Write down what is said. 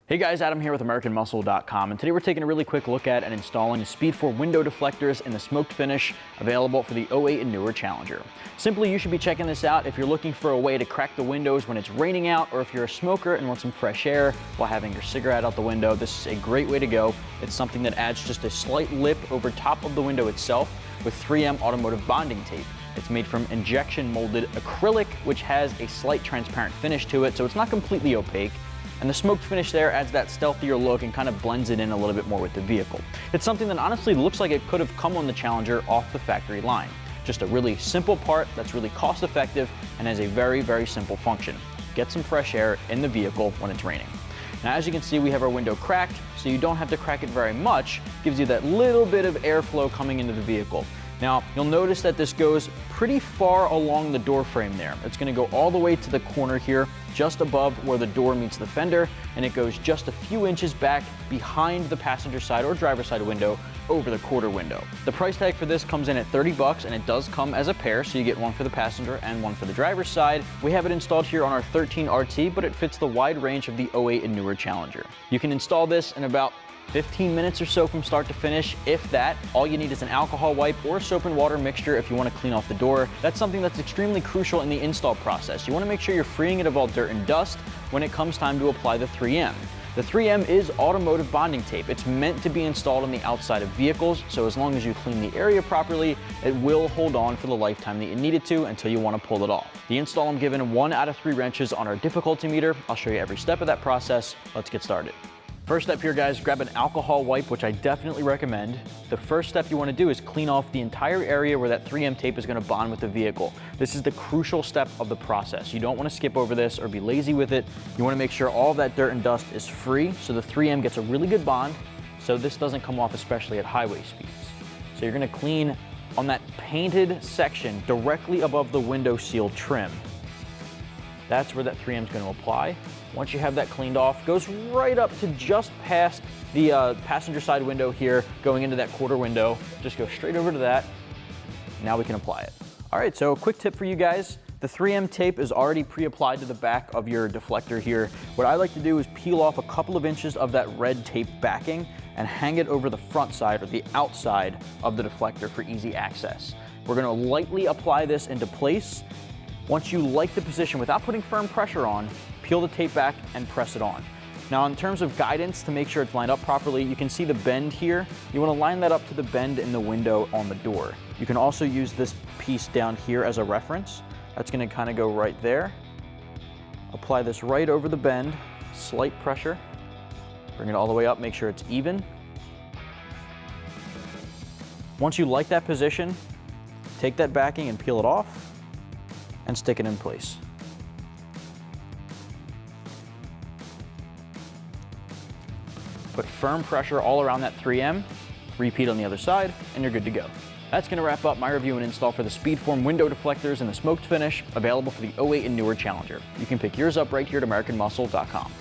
Hey guys, Adam here with AmericanMuscle.com, and today we're taking a really quick look at and installing the Speedform window deflectors in the smoked finish available for the 08 and newer Challenger. Simply, you should be checking this out if you're looking for a way to crack the windows when it's raining out, or if you're a smoker and want some fresh air while having your cigarette out the window. This is a great way to go. It's something that adds just a slight lip over top of the window itself with 3M automotive bonding tape. It's made from injection molded acrylic, which has a slight transparent finish to it, so it's not completely opaque. And the smoked finish there adds that stealthier look and kind of blends it in a little bit more with the vehicle. It's something that honestly looks like it could have come on the Challenger off the factory line. Just a really simple part that's really cost effective and has a very, very simple function. Get some fresh air in the vehicle when it's raining. Now, as you can see, we have our window cracked, so you don't have to crack it very much. Gives you that little bit of airflow coming into the vehicle. Now, you'll notice that this goes pretty far along the door frame there. It's going to go all the way to the corner here, just above where the door meets the fender, and it goes just a few inches back behind the passenger side or driver side window over the quarter window. The price tag for this comes in at $30, and it does come as a pair, so you get one for the passenger and one for the driver's side. We have it installed here on our 13 RT, but it fits the wide range of the 08 and newer Challenger. You can install this in about 15 minutes or so from start to finish, if that. All you need is an alcohol wipe or soap and water mixture if you want to clean off the door. That's something that's extremely crucial in the install process. You want to make sure you're freeing it of all dirt and dust when it comes time to apply the 3M. The 3M is automotive bonding tape. It's meant to be installed on the outside of vehicles, so as long as you clean the area properly, it will hold on for the lifetime that you need it to until you want to pull it off. The install, I'm given 1 out of 3 wrenches on our difficulty meter. I'll show you every step of that process. Let's get started. First step here, guys, grab an alcohol wipe, which I definitely recommend. The first step you want to do is clean off the entire area where that 3M tape is going to bond with the vehicle. This is the crucial step of the process. You don't want to skip over this or be lazy with it. You want to make sure all of that dirt and dust is free so the 3M gets a really good bond so this doesn't come off, especially at highway speeds. So you're going to clean on that painted section directly above the window seal trim. That's where that 3M is going to apply. Once you have that cleaned off, goes right up to just past the passenger side window here, going into that quarter window. Just go straight over to that. Now we can apply it. All right, so a quick tip for you guys. The 3M tape is already pre-applied to the back of your deflector here. What I like to do is peel off a couple of inches of that red tape backing and hang it over the front side or the outside of the deflector for easy access. We're gonna lightly apply this into place. Once you like the position without putting firm pressure on, peel the tape back and press it on. Now, in terms of guidance to make sure it's lined up properly, you can see the bend here. You want to line that up to the bend in the window on the door. You can also use this piece down here as a reference. That's going to kind of go right there. Apply this right over the bend, slight pressure. Bring it all the way up, make sure it's even. Once you like that position, take that backing and peel it off and stick it in place. Put firm pressure all around that 3M, repeat on the other side, and you're good to go. That's going to wrap up my review and install for the Speedform window deflectors in the smoked finish, available for the 08 and newer Challenger. You can pick yours up right here at AmericanMuscle.com.